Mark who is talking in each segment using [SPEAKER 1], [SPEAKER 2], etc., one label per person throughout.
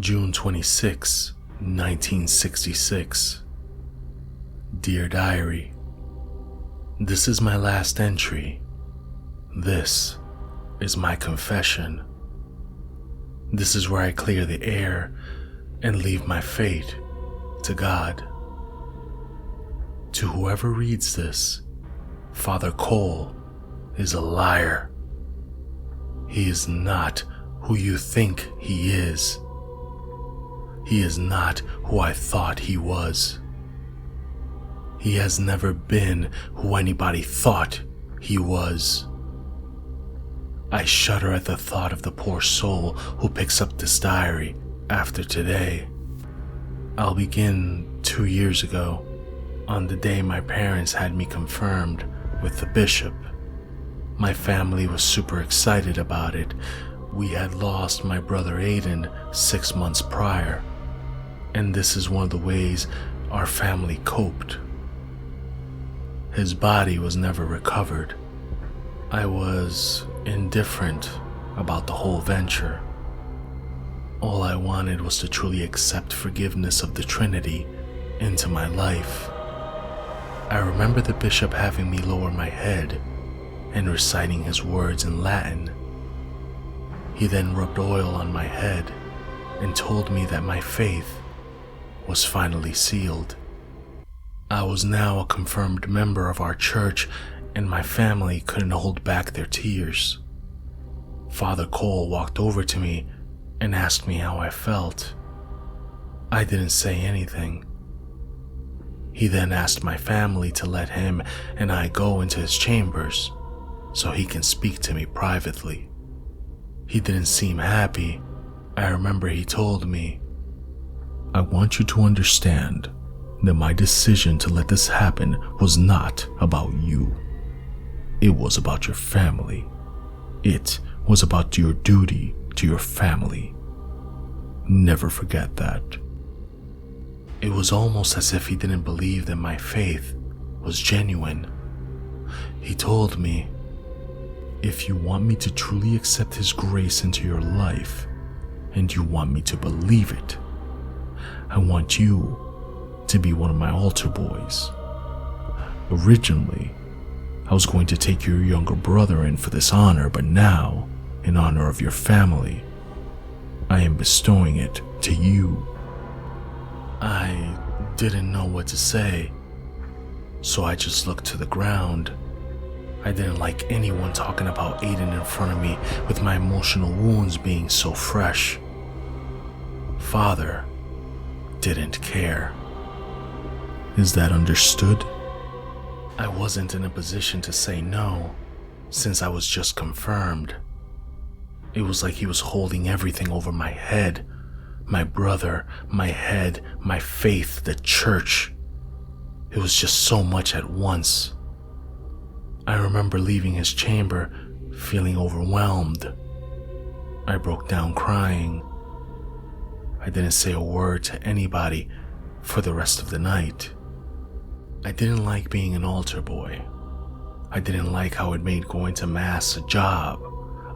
[SPEAKER 1] June 26, 1966. Dear Diary, this is my last entry. This is my confession. This is where I clear the air and leave my fate to God. To whoever reads this, Father Cole is a liar. He is not who you think he is. He is not who I thought he was. He has never been who anybody thought he was. I shudder at the thought of the poor soul who picks up this diary after today. I'll begin 2 years ago, on the day my parents had me confirmed with the bishop. My family was super excited about it. We had lost my brother Aiden 6 months prior, and this is one of the ways our family coped. His body was never recovered. I was indifferent about the whole venture. All I wanted was to truly accept forgiveness of the Trinity into my life. I remember the bishop having me lower my head and reciting his words in Latin. He then rubbed oil on my head and told me that my faith was finally sealed. I was now a confirmed member of our church, and my family couldn't hold back their tears. Father Cole walked over to me and asked me how I felt. I didn't say anything. He then asked my family to let him and I go into his chambers so he can speak to me privately. He didn't seem happy. I remember he told me, "I want you to understand that my decision to let this happen was not about you. It was about your family. It was about your duty to your family. Never forget that." It was almost as if he didn't believe that my faith was genuine. He told me, "If you want me to truly accept His grace into your life, and you want me to believe it, I want you to be one of my altar boys. Originally, I was going to take your younger brother in for this honor, but now, in honor of your family, I am bestowing it to you." I didn't know what to say, so I just looked to the ground. I didn't like anyone talking about Aiden in front of me, with my emotional wounds being so fresh. Father didn't care. Is that understood? I wasn't in a position to say no, since I was just confirmed. It was like he was holding everything over my head. My brother, my head, my faith, the church. It was just so much at once. I remember leaving his chamber, feeling overwhelmed. I broke down crying. I didn't say a word to anybody for the rest of the night. I didn't like being an altar boy. I didn't like how it made going to mass a job,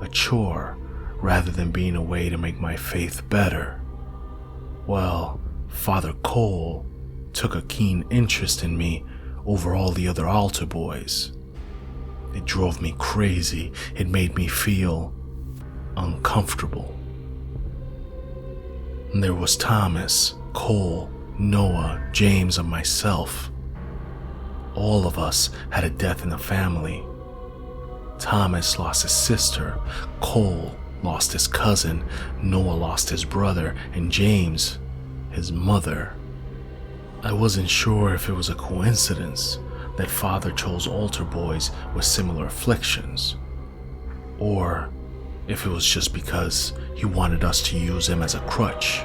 [SPEAKER 1] a chore, rather than being a way to make my faith better. Well, Father Cole took a keen interest in me over all the other altar boys. It drove me crazy. It made me feel uncomfortable. And there was Thomas, Cole, Noah, James, and myself. All of us had a death in the family. Thomas lost his sister, Cole lost his cousin, Noah lost his brother, and James, his mother. I wasn't sure if it was a coincidence that Father chose altar boys with similar afflictions, or if it was just because he wanted us to use him as a crutch.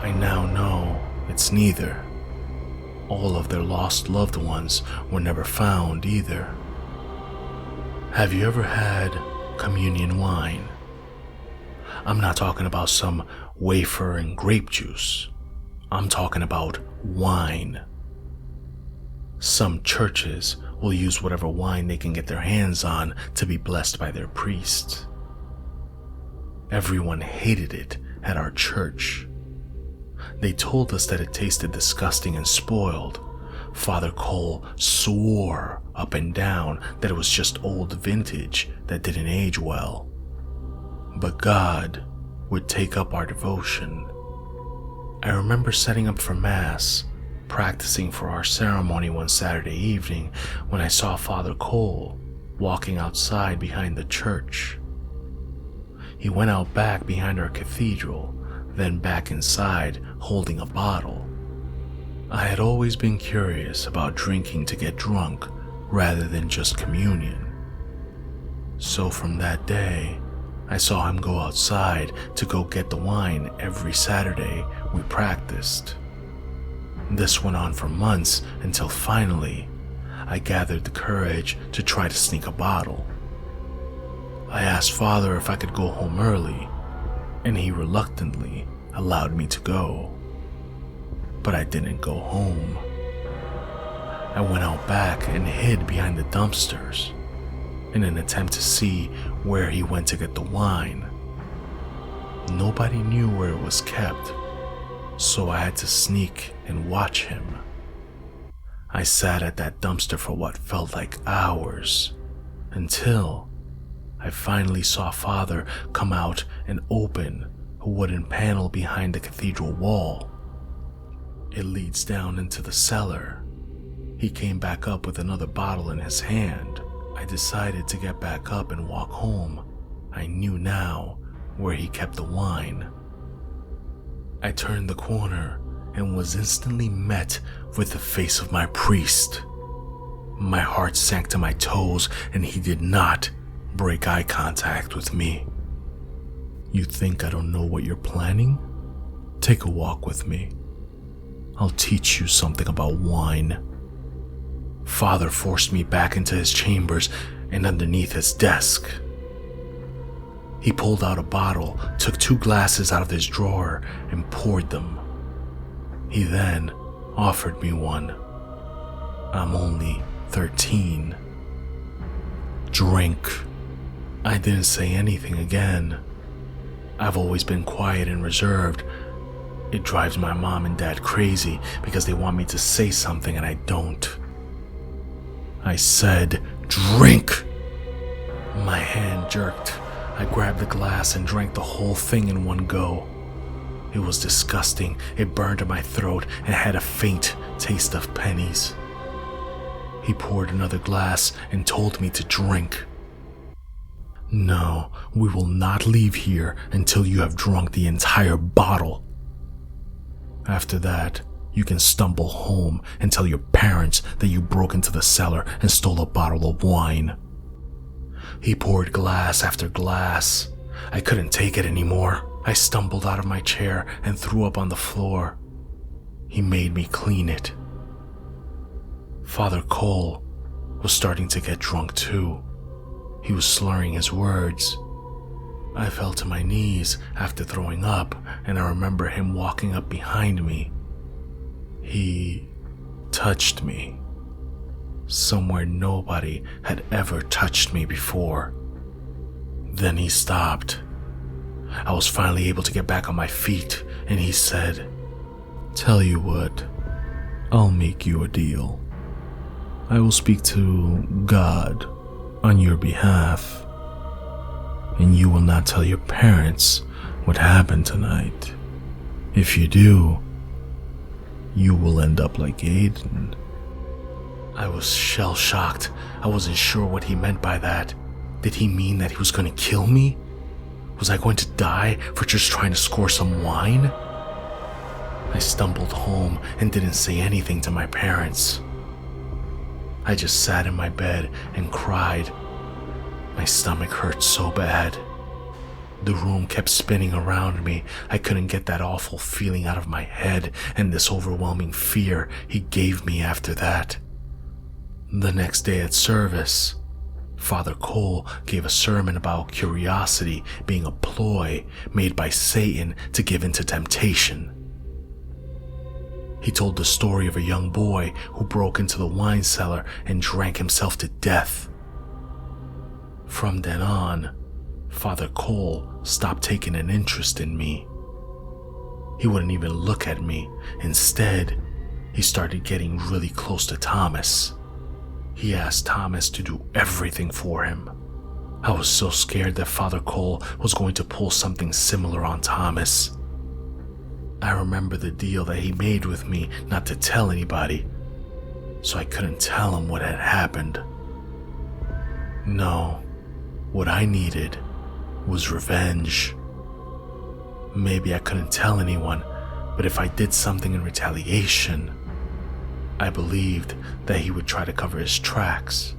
[SPEAKER 1] I now know it's neither. All of their lost loved ones were never found either. Have you ever had communion wine? I'm not talking about some wafer and grape juice. I'm talking about wine. Some churches will use whatever wine they can get their hands on to be blessed by their priests. Everyone hated it at our church. They told us that it tasted disgusting and spoiled. Father Cole swore up and down that it was just old vintage that didn't age well. But God would take up our devotion. I remember setting up for Mass, practicing for our ceremony one Saturday evening when I saw Father Cole walking outside behind the church. He went out back behind our cathedral, then back inside holding a bottle. I had always been curious about drinking to get drunk rather than just communion. So from that day, I saw him go outside to go get the wine every Saturday we practiced. This went on for months until finally I gathered the courage to try to sneak a bottle. I asked Father if I could go home early, and he reluctantly allowed me to go. But I didn't go home. I went out back and hid behind the dumpsters in an attempt to see where he went to get the wine. Nobody knew where it was kept, so I had to sneak and watch him. I sat at that dumpster for what felt like hours, until I finally saw Father come out and open a wooden panel behind the cathedral wall. It leads down into the cellar. He came back up with another bottle in his hand. I decided to get back up and walk home. I knew now where he kept the wine. I turned the corner and was instantly met with the face of my priest. My heart sank to my toes, and he did not break eye contact with me. "You think I don't know what you're planning? Take a walk with me. I'll teach you something about wine." Father forced me back into his chambers and underneath his desk. He pulled out a bottle, took 2 glasses out of his drawer, and poured them. He then offered me one. I'm only 13. "Drink." I didn't say anything again. I've always been quiet and reserved. It drives my mom and dad crazy because they want me to say something and I don't. I said, "Drink!" My hand jerked. I grabbed the glass and drank the whole thing in one go. It was disgusting. It burned in my throat and had a faint taste of pennies. He poured another glass and told me to drink. "No, we will not leave here until you have drunk the entire bottle. After that, you can stumble home and tell your parents that you broke into the cellar and stole a bottle of wine." He poured glass after glass. I couldn't take it anymore. I stumbled out of my chair and threw up on the floor. He made me clean it. Father Cole was starting to get drunk too. He was slurring his words. I fell to my knees after throwing up, and I remember him walking up behind me. He touched me. Somewhere nobody had ever touched me before. Then he stopped. I was finally able to get back on my feet, and he said, "Tell you what, I'll make you a deal. I will speak to God on your behalf, and you will not tell your parents what happened tonight. If you do, you will end up like Aiden." I was shell-shocked. I wasn't sure what he meant by that. Did he mean that he was going to kill me? Was I going to die for just trying to score some wine? I stumbled home and didn't say anything to my parents. I just sat in my bed and cried. My stomach hurt so bad. The room kept spinning around me. I couldn't get that awful feeling out of my head and this overwhelming fear he gave me after that. The next day at service, Father Cole gave a sermon about curiosity being a ploy made by Satan to give in to temptation. He told the story of a young boy who broke into the wine cellar and drank himself to death. From then on, Father Cole stopped taking an interest in me. He wouldn't even look at me. Instead, he started getting really close to Thomas. He asked Thomas to do everything for him. I was so scared that Father Cole was going to pull something similar on Thomas. I remember the deal that he made with me not to tell anybody, so I couldn't tell him what had happened. No, what I needed was revenge. Maybe I couldn't tell anyone, but if I did something in retaliation, I believed that he would try to cover his tracks,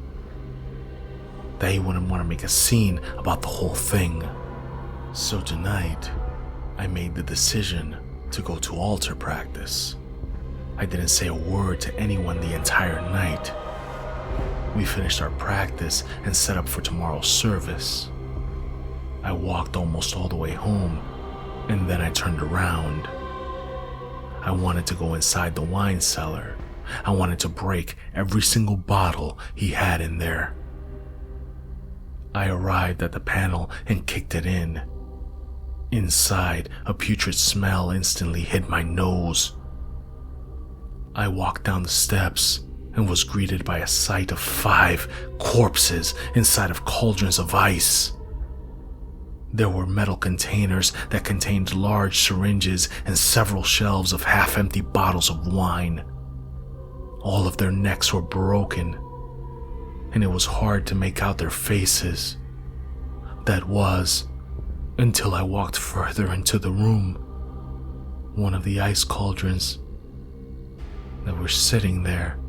[SPEAKER 1] that he wouldn't want to make a scene about the whole thing. So tonight, I made the decision to go to altar practice. I didn't say a word to anyone the entire night. We finished our practice and set up for tomorrow's service. I walked almost all the way home, and then I turned around. I wanted to go inside the wine cellar. I wanted to break every single bottle he had in there. I arrived at the panel and kicked it in. Inside, a putrid smell instantly hit my nose. I walked down the steps and was greeted by a sight of 5 corpses inside of cauldrons of ice. There were metal containers that contained large syringes and several shelves of half-empty bottles of wine. All of their necks were broken, and it was hard to make out their faces. That was, until I walked further into the room. One of the ice cauldrons that were sitting there,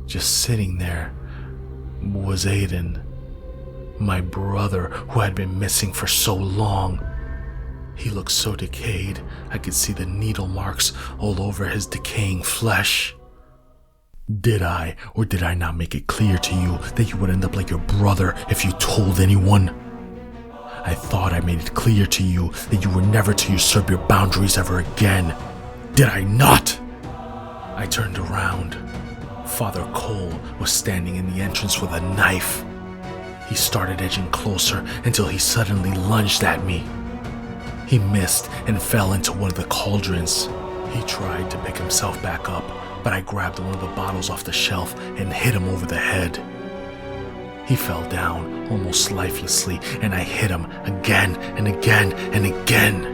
[SPEAKER 1] just sitting there, was Aiden, my brother who had been missing for so long. He looked so decayed, I could see the needle marks all over his decaying flesh. Did I or did I not make it clear to you that you would end up like your brother if you told anyone? I thought I made it clear to you that you were never to usurp your boundaries ever again. Did I not? I turned around. Father Cole was standing in the entrance with a knife. He started edging closer until he suddenly lunged at me. He missed and fell into one of the cauldrons. He tried to pick himself back up, but I grabbed one of the bottles off the shelf and hit him over the head. He fell down almost lifelessly, and I hit him again and again and again.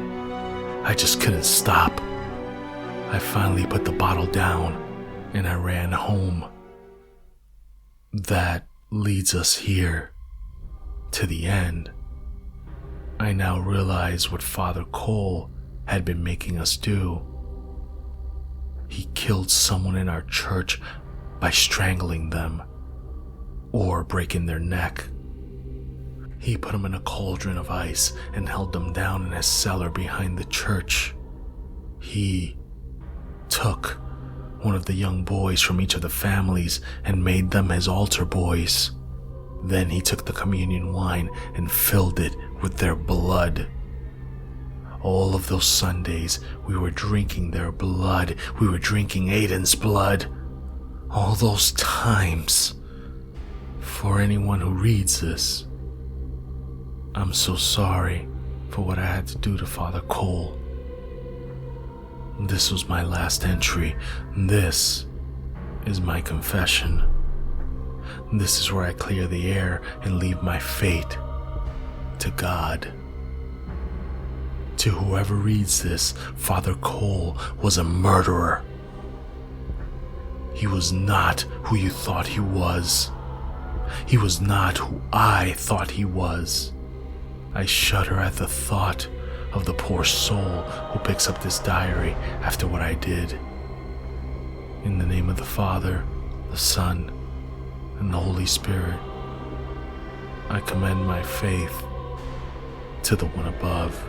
[SPEAKER 1] I just couldn't stop. I finally put the bottle down and I ran home. That leads us here, to the end. I now realize what Father Cole had been making us do. He killed someone in our church by strangling them or breaking their neck. He put them in a cauldron of ice and held them down in his cellar behind the church. He took one of the young boys from each of the families and made them his altar boys. Then he took the communion wine and filled it with their blood. All of those Sundays, we were drinking their blood. We were drinking Aiden's blood. All those times. For anyone who reads this, I'm so sorry for what I had to do to Father Cole. This was my last entry. This is my confession. This is where I clear the air and leave my fate to God. To whoever reads this, Father Cole was a murderer. He was not who you thought he was. He was not who I thought he was. I shudder at the thought of the poor soul who picks up this diary after what I did. In the name of the Father, the Son, and the Holy Spirit, I commend my faith to the one above.